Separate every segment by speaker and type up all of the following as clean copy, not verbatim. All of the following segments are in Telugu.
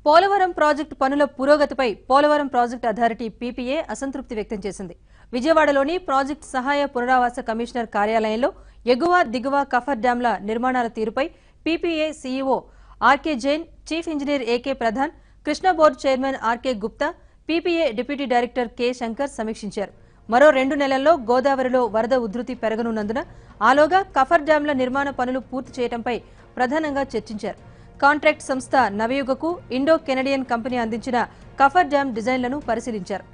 Speaker 1: పోలవరం ప్రాజెక్టు పనుల పురోగతిపై పోలవరం ప్రాజెక్టు అథారిటీ పీపీఏ అసంతృప్తి వ్యక్తం చేసింది. విజయవాడలోని ప్రాజెక్టు సహాయ పునరావాస కమిషనర్ కార్యాలయంలో ఎగువ దిగువ కఫర్ డ్యాంల నిర్మాణాల తీరుపై PPA CEO RK Jain, chief engineer AK Pradhan, Krishna board chairman RK Gupta, PPA deputy director K Shankar సమీక్షించారు. మరో 2 నెలల్లో గోదావరిలో వరద ఉధృతి పెరగనున్నందున ఆలోగా కఫర్ డ్యాంల నిర్మాణ పనులు పూర్తి చేయడంపై ప్రధానంగా చర్చించారు. కాంట్రాక్ట్ సంస్థ నవయుగకు ఇండో కెనడియన్ కంపెనీ అందించిన కఫర్ డ్యాం డిజైన్లను పరిశీలించారు.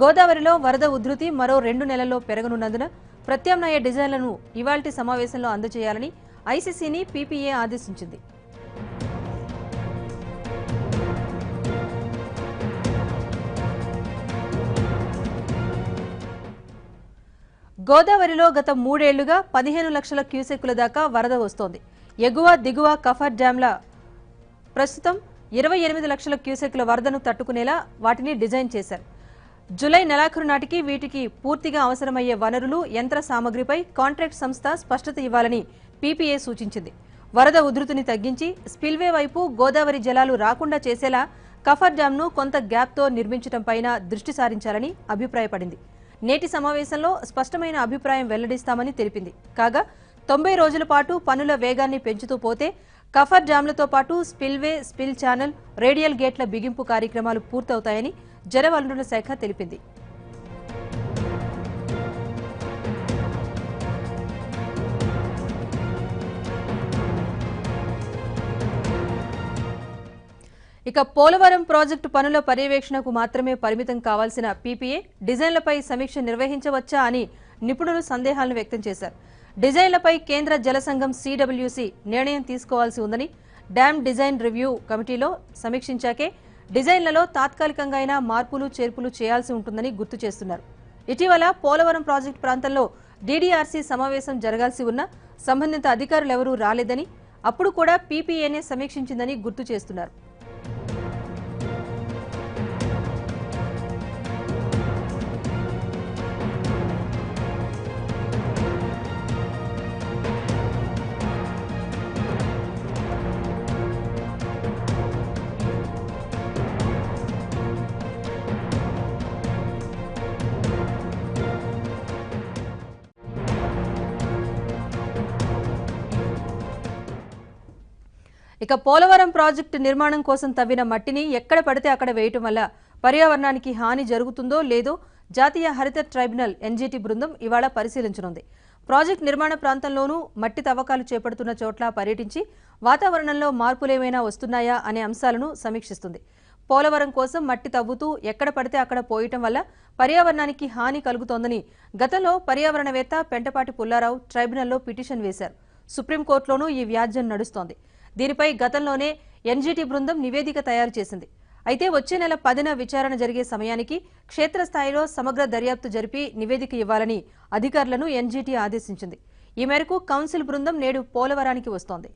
Speaker 1: గోదావరిలో వరద ఉధృతి మరో 2 నెలల్లో పెరగనున్నందున ప్రత్యామ్నాయ డిజైన్లను ఇవాల్టి సమావేశంలో అందజేయాలని ఐసీసీని పీపీఏ ఆదేశించింది. గోదావరిలో గత 3 ఏళ్లుగా 15 లక్షల క్యూసెక్కుల దాకా వరద వస్తోంది. ఎగువ దిగువ కఫర్ డ్యాంల ప్రస్తుతం 28 లక్షల క్యూసెక్కుల వరదను తట్టుకునేలా వాటిని డిజైన్ చేశారు. జూలై నెలాఖరు నాటికి వీటికి పూర్తిగా అవసరమయ్యే వనరులు, యంత్ర సామగ్రిపై కాంట్రాక్ట్ సంస్థ స్పష్టత ఇవ్వాలని పీపీఏ సూచించింది. వరద ఉధృతిని తగ్గించి స్పిల్వే వైపు గోదావరి జలాలు రాకుండా చేసేలా కఫర్ డ్యాంను కొంత గ్యాప్తో నిర్మించడంపైన దృష్టి సారించాలని అభిప్రాయపడింది. నేటి సమావేశంలో స్పష్టమైన అభిప్రాయం వెల్లడిస్తామని తెలిపింది. కాగా 90 రోజుల పాటు పనుల వేగాన్ని పెంచుతూ పోతే కఫర్ డ్యాంలతో పాటు స్పిల్వే, స్పిల్ ఛానల్, రేడియల్ గేట్ల బిగింపు కార్యక్రమాలు పూర్తవుతాయని జలవనరుల శాఖ తెలిపింది. ఇక పోలవరం ప్రాజెక్టు పనుల పర్యవేక్షణకు మాత్రమే పరిమితం కావాల్సిన పీపీఏ డిజైన్లపై సమీక్ష నిర్వహించవచ్చా అని నిపుణులు సందేహాలను వ్యక్తం చేశారు. డిజైన్లపై కేంద్ర జల సంఘం సీడబ్ల్యూసీ నిర్ణయం తీసుకోవాల్సి ఉందని, డ్యామ్ డిజైన్ రివ్యూ కమిటీలో సమీక్షించాకే డిజైన్లలో తాత్కాలికంగా అయినా మార్పులు చేర్పులు చేయాల్సి ఉంటుందని గుర్తు చేస్తున్నారు. ఇటీవల పోలవరం ప్రాజెక్టు ప్రాంతంలో డీడీఆర్సీ సమావేశం జరగాల్సి ఉన్నా సంబంధిత అధికారులెవరూ రాలేదని, అప్పుడు కూడా పీపీఏనే సమీక్షించిందని గుర్తు చేస్తున్నారు. ఇక పోలవరం ప్రాజెక్టు నిర్మాణం కోసం తవ్విన మట్టిని ఎక్కడ పడితే అక్కడ వేయటం వల్ల పర్యావరణానికి హాని జరుగుతుందో లేదో జాతీయ హరిత ట్రైబ్యునల్ ఎన్జీటీ బృందం ఇవాళ పరిశీలించనుంది. ప్రాజెక్టు నిర్మాణ ప్రాంతంలోనూ మట్టి తవ్వకాలు చేపడుతున్న చోట్ల పర్యటించి వాతావరణంలో మార్పులేమైనా వస్తున్నాయా అనే అంశాలను సమీక్షిస్తుంది. పోలవరం కోసం మట్టి తవ్వుతూ ఎక్కడ పడితే అక్కడ పోయటం వల్ల పర్యావరణానికి హాని కలుగుతోందని గతంలో పర్యావరణవేత్త పెంటపాటి పుల్లారావు ట్రైబ్యునల్లో పిటిషన్ వేశారు. సుప్రీంకోర్టులోనూ ఈ వ్యాజ్యం నడుస్తోంది. దీనిపై గతంలోనే ఎన్జీటీ బృందం నివేదిక తయారు చేసింది. అయితే వచ్చే నెల 10న విచారణ జరిగే సమయానికి క్షేత్రస్థాయిలో సమగ్ర దర్యాప్తు జరిపి నివేదిక ఇవ్వాలని అధికారులను ఎన్జీటీ ఆదేశించింది. ఈ మేరకు కౌన్సిల్ బృందం నేడు పోలవరానికి వస్తోంది.